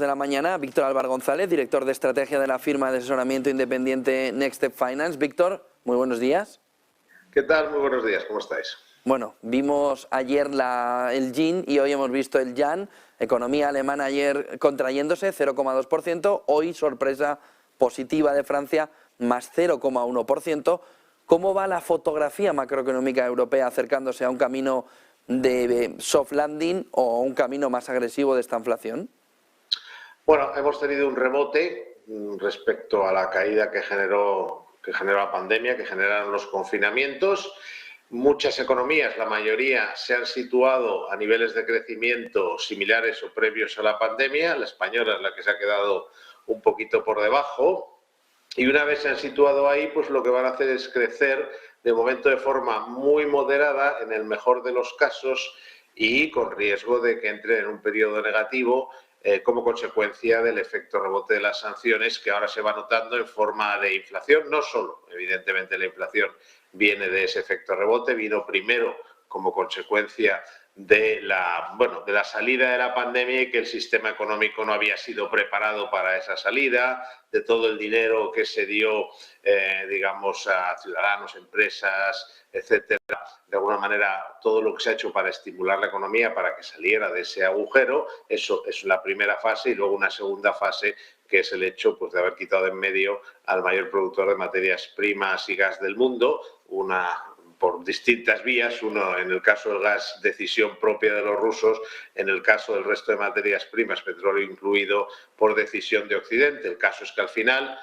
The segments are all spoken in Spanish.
De la mañana, Víctor Álvaro González, director de estrategia de la firma de asesoramiento independiente Next Step Finance. Víctor, muy buenos días. ¿Qué tal? Muy buenos días, ¿cómo estáis? Bueno, vimos ayer el yin y hoy hemos visto el yang. Economía alemana ayer contrayéndose 0,2%, hoy sorpresa positiva de Francia, más 0,1%. ¿Cómo va la fotografía macroeconómica europea acercándose a un camino de soft landing o un camino más agresivo de esta inflación? Bueno, hemos tenido un rebote respecto a la caída que generó la pandemia, que generaron los confinamientos. Muchas economías, la mayoría, se han situado a niveles de crecimiento similares o previos a la pandemia. La española es la que se ha quedado un poquito por debajo. Y una vez se han situado ahí, pues lo que van a hacer es crecer de momento de forma muy moderada, en el mejor de los casos, y con riesgo de que entre en un periodo negativo como consecuencia del efecto rebote de las sanciones que ahora se va notando en forma de inflación. No solo, evidentemente, la inflación viene de ese efecto rebote, vino primero como consecuencia de la salida de la pandemia y que el sistema económico no había sido preparado para esa salida, de todo el dinero que se dio, digamos, a ciudadanos, empresas, etcétera. De alguna manera, todo lo que se ha hecho para estimular la economía, para que saliera de ese agujero, eso es la primera fase, y luego una segunda fase, que es el hecho, pues, de haber quitado de en medio al mayor productor de materias primas y gas del mundo, por distintas vías. Uno, en el caso del gas, decisión propia de los rusos; en el caso del resto de materias primas, petróleo incluido, por decisión de Occidente. El caso es que al final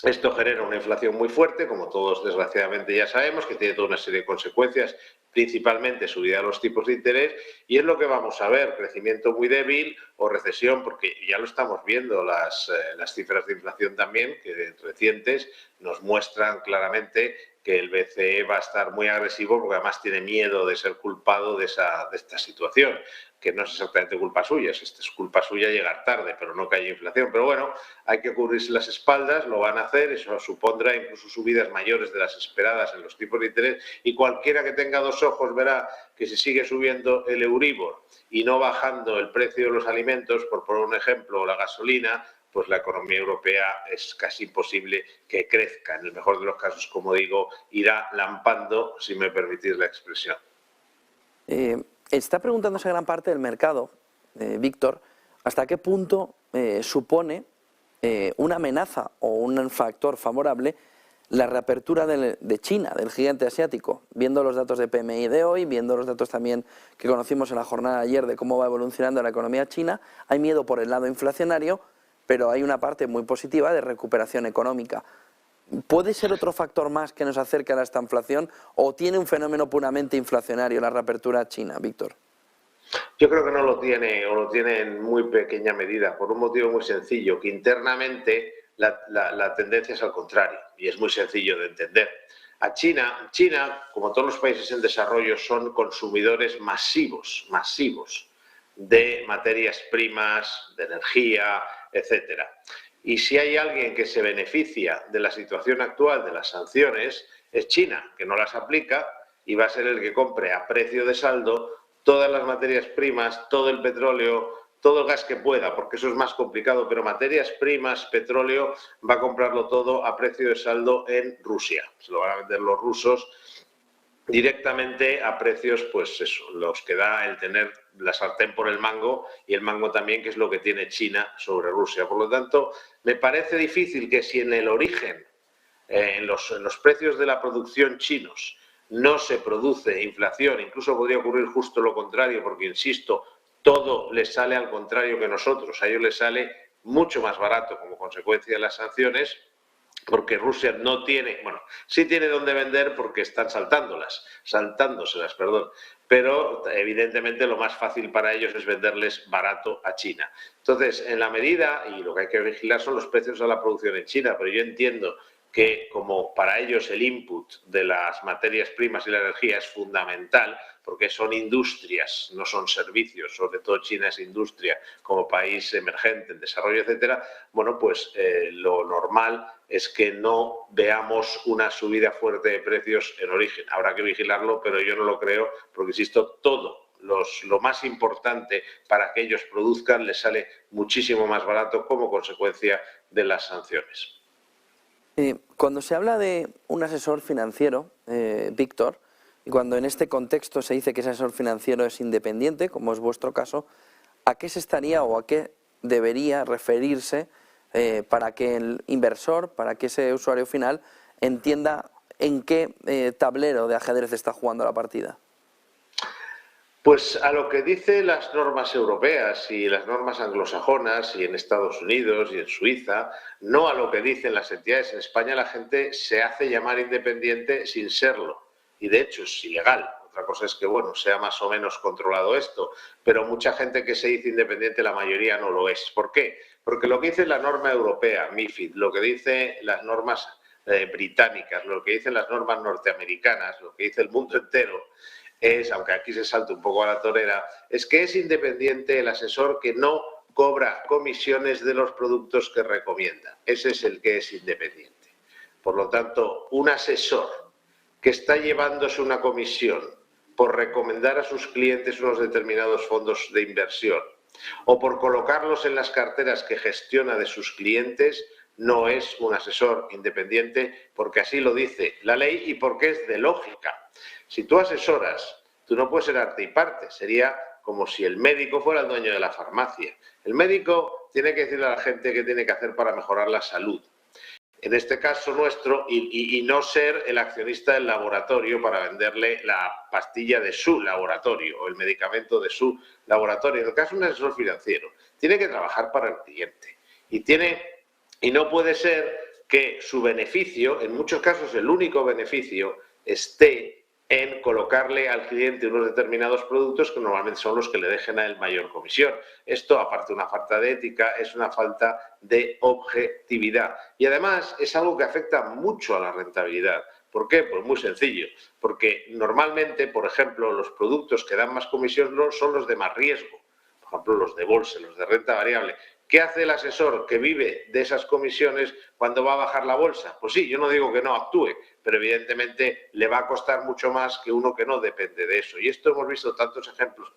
esto genera una inflación muy fuerte, como todos desgraciadamente ya sabemos, que tiene toda una serie de consecuencias, principalmente subida de los tipos de interés, y es lo que vamos a ver: crecimiento muy débil o recesión, porque ya lo estamos viendo, las cifras de inflación también, que recientes, nos muestran claramente que el BCE va a estar muy agresivo, porque además tiene miedo de ser culpado de esta situación, que no es exactamente culpa suya, es culpa suya llegar tarde, pero no que haya inflación. Pero bueno, hay que cubrirse las espaldas, lo van a hacer, eso supondrá incluso subidas mayores de las esperadas en los tipos de interés, y cualquiera que tenga dos ojos verá que si sigue subiendo el Euribor y no bajando el precio de los alimentos, por poner un ejemplo, o la gasolina, pues la economía europea es casi imposible que crezca. En el mejor de los casos, como digo, irá lampando, si me permitís la expresión. Está preguntándose gran parte del mercado, Víctor, hasta qué punto supone una amenaza o un factor favorable la reapertura de China, del gigante asiático. Viendo los datos de PMI de hoy, viendo los datos también que conocimos en la jornada de ayer de cómo va evolucionando la economía china, hay miedo por el lado inflacionario, pero hay una parte muy positiva de recuperación económica. ¿Puede ser otro factor más que nos acerque a esta inflación, o tiene un fenómeno puramente inflacionario la reapertura china, Víctor? Yo creo que no lo tiene, o lo tiene en muy pequeña medida, por un motivo muy sencillo: que internamente la tendencia es al contrario, y es muy sencillo de entender. China, como todos los países en desarrollo, son consumidores masivos de materias primas, de energía, etcétera. Y si hay alguien que se beneficia de la situación actual de las sanciones, es China, que no las aplica, y va a ser el que compre a precio de saldo todas las materias primas, todo el petróleo, todo el gas que pueda, porque eso es más complicado, pero materias primas, petróleo, va a comprarlo todo a precio de saldo en Rusia. Se lo van a vender los rusos directamente a precios, pues eso, los que da el tener la sartén por el mango, y el mango también, que es lo que tiene China sobre Rusia. Por lo tanto, me parece difícil que, si en el origen, en los precios de la producción chinos, no se produce inflación, incluso podría ocurrir justo lo contrario, porque, insisto, todo les sale al contrario que nosotros. A ellos les sale mucho más barato como consecuencia de las sanciones, porque Rusia no tiene, bueno, sí tiene dónde vender, porque están saltándoselas, pero evidentemente lo más fácil para ellos es venderles barato a China. Entonces, en la medida, y lo que hay que vigilar son los precios de la producción en China, pero yo entiendo que, como para ellos el input de las materias primas y la energía es fundamental, porque son industrias, no son servicios, sobre todo China es industria como país emergente, en desarrollo, etcétera, bueno, pues lo normal es que no veamos una subida fuerte de precios en origen. Habrá que vigilarlo, pero yo no lo creo, porque, insisto, todo lo más importante para que ellos produzcan les sale muchísimo más barato como consecuencia de las sanciones. Cuando se habla de un asesor financiero, Víctor, y cuando en este contexto se dice que ese asesor financiero es independiente, como es vuestro caso, ¿a qué se estaría o a qué debería referirse para que el inversor, para que ese usuario final entienda en qué tablero de ajedrez está jugando la partida? Pues a lo que dicen las normas europeas y las normas anglosajonas y en Estados Unidos y en Suiza, no a lo que dicen las entidades. En España la gente se hace llamar independiente sin serlo y de hecho es ilegal. Otra cosa es que, bueno, sea más o menos controlado esto, pero mucha gente que se dice independiente, la mayoría no lo es. ¿Por qué? Porque lo que dice la norma europea, MiFID, lo que dice las normas británicas, lo que dicen las normas norteamericanas, lo que dice el mundo entero, es, aunque aquí se salta un poco a la torera, es que es independiente el asesor que no cobra comisiones de los productos que recomienda. Ese es el que es independiente. Por lo tanto, un asesor que está llevándose una comisión por recomendar a sus clientes unos determinados fondos de inversión o por colocarlos en las carteras que gestiona de sus clientes, no es un asesor independiente porque así lo dice la ley y porque es de lógica. Si tú asesoras, tú no puedes ser arte y parte, sería como si el médico fuera el dueño de la farmacia. El médico tiene que decirle a la gente qué tiene que hacer para mejorar la salud. En este caso nuestro, y no ser el accionista del laboratorio para venderle la pastilla de su laboratorio o el medicamento de su laboratorio. En el caso de un asesor financiero, tiene que trabajar para el cliente y no puede ser que su beneficio, en muchos casos el único beneficio, esté en colocarle al cliente unos determinados productos que normalmente son los que le dejen a él mayor comisión. Esto, aparte de una falta de ética, es una falta de objetividad. Y además es algo que afecta mucho a la rentabilidad. ¿Por qué? Pues muy sencillo. Porque normalmente, por ejemplo, los productos que dan más comisión son los de más riesgo. Por ejemplo, los de bolsa, los de renta variable. ¿Qué hace el asesor que vive de esas comisiones cuando va a bajar la bolsa? Pues sí, yo no digo que no actúe, pero evidentemente le va a costar mucho más que uno que no depende de eso. Y esto hemos visto tantos ejemplos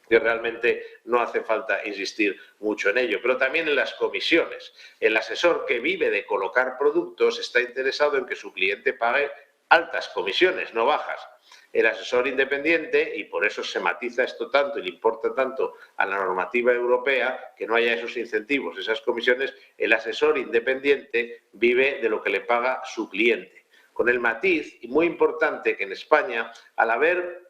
que realmente no hace falta insistir mucho en ello. Pero también en las comisiones. El asesor que vive de colocar productos está interesado en que su cliente pague altas comisiones, no bajas. El asesor independiente, y por eso se matiza esto tanto y le importa tanto a la normativa europea, que no haya esos incentivos, esas comisiones, el asesor independiente vive de lo que le paga su cliente. Con el matiz, y muy importante, que en España, al haber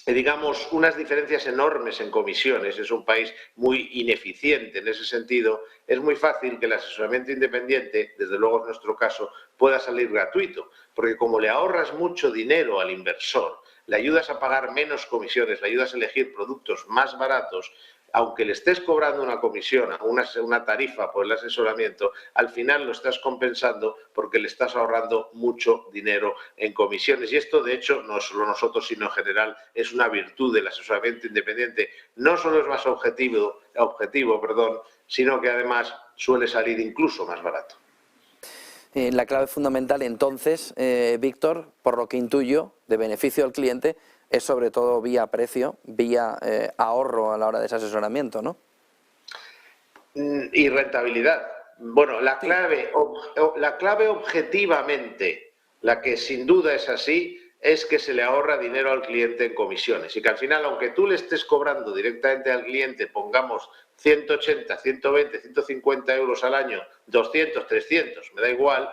digamos, unas diferencias enormes en comisiones, es un país muy ineficiente en ese sentido, es muy fácil que el asesoramiento independiente, desde luego en nuestro caso, pueda salir gratuito, porque como le ahorras mucho dinero al inversor, le ayudas a pagar menos comisiones, le ayudas a elegir productos más baratos, aunque le estés cobrando una comisión, una tarifa por el asesoramiento, al final lo estás compensando porque le estás ahorrando mucho dinero en comisiones. Y esto, de hecho, no solo nosotros, sino en general, es una virtud del asesoramiento independiente. No solo es más objetivo, sino que además suele salir incluso más barato. La clave fundamental, entonces, Víctor, por lo que intuyo, de beneficio al cliente, es sobre todo vía precio, vía ahorro a la hora de ese asesoramiento, ¿no? Y rentabilidad. Bueno, la clave objetivamente, la que sin duda es así, es que se le ahorra dinero al cliente en comisiones y que al final, aunque tú le estés cobrando directamente al cliente, pongamos 180, 120, 150 euros al año, 200, 300, me da igual,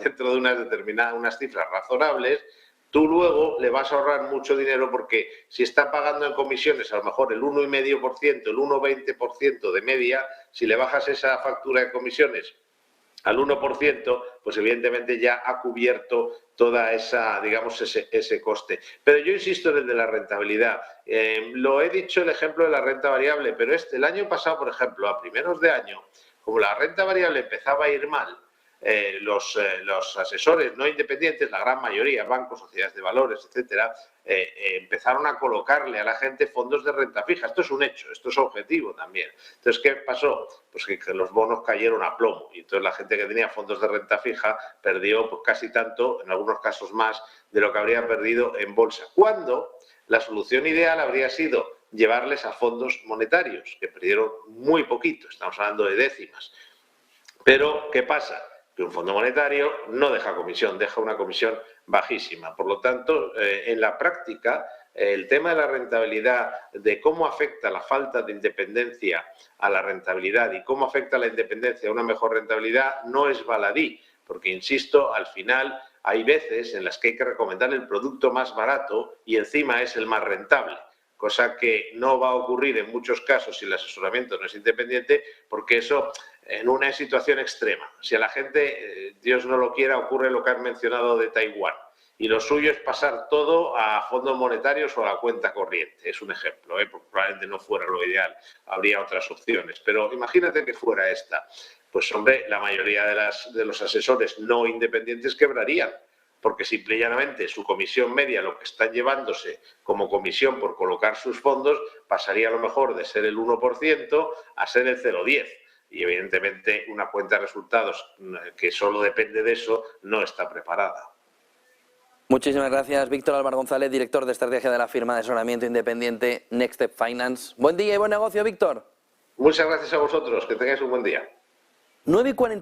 dentro de unas cifras razonables, tú luego le vas a ahorrar mucho dinero porque si está pagando en comisiones a lo mejor el 1,5%, el 1,20% de media, si le bajas esa factura de comisiones al 1%, pues evidentemente ya ha cubierto toda esa, digamos, ese coste. Pero yo insisto en el de la rentabilidad. Lo he dicho el ejemplo de la renta variable, pero el año pasado, por ejemplo, a primeros de año, como la renta variable empezaba a ir mal, los asesores no independientes, la gran mayoría, bancos, sociedades de valores, etcétera, empezaron a colocarle a la gente fondos de renta fija. Esto es un hecho, esto es objetivo también. Entonces, ¿qué pasó? Pues que los bonos cayeron a plomo y entonces la gente que tenía fondos de renta fija perdió pues, casi tanto, en algunos casos más, de lo que habría perdido en bolsa. ¿Cuándo? La solución ideal habría sido llevarles a fondos monetarios, que perdieron muy poquito, estamos hablando de décimas. Pero, ¿qué pasa? Que un fondo monetario no deja comisión, deja una comisión bajísima. Por lo tanto, en la práctica, el tema de la rentabilidad, de cómo afecta la falta de independencia a la rentabilidad y cómo afecta la independencia a una mejor rentabilidad, no es baladí, porque, insisto, al final hay veces en las que hay que recomendar el producto más barato y encima es el más rentable, cosa que no va a ocurrir en muchos casos si el asesoramiento no es independiente, porque eso en una situación extrema. Si a la gente, Dios no lo quiera, ocurre lo que has mencionado de Taiwán, y lo suyo es pasar todo a fondos monetarios o a la cuenta corriente. Es un ejemplo, probablemente no fuera lo ideal, habría otras opciones, pero imagínate que fuera esta. Pues hombre, la mayoría de los asesores no independientes quebrarían, porque simple y llanamente su comisión media, lo que están llevándose como comisión por colocar sus fondos, pasaría a lo mejor de ser el 1% a ser el 0,10%. Y evidentemente una cuenta de resultados que solo depende de eso no está preparada. Muchísimas gracias, Víctor Álvaro González, director de estrategia de la firma de asesoramiento independiente Next Step Finance. Buen día y buen negocio, Víctor. Muchas gracias a vosotros, que tengáis un buen día. 9:40.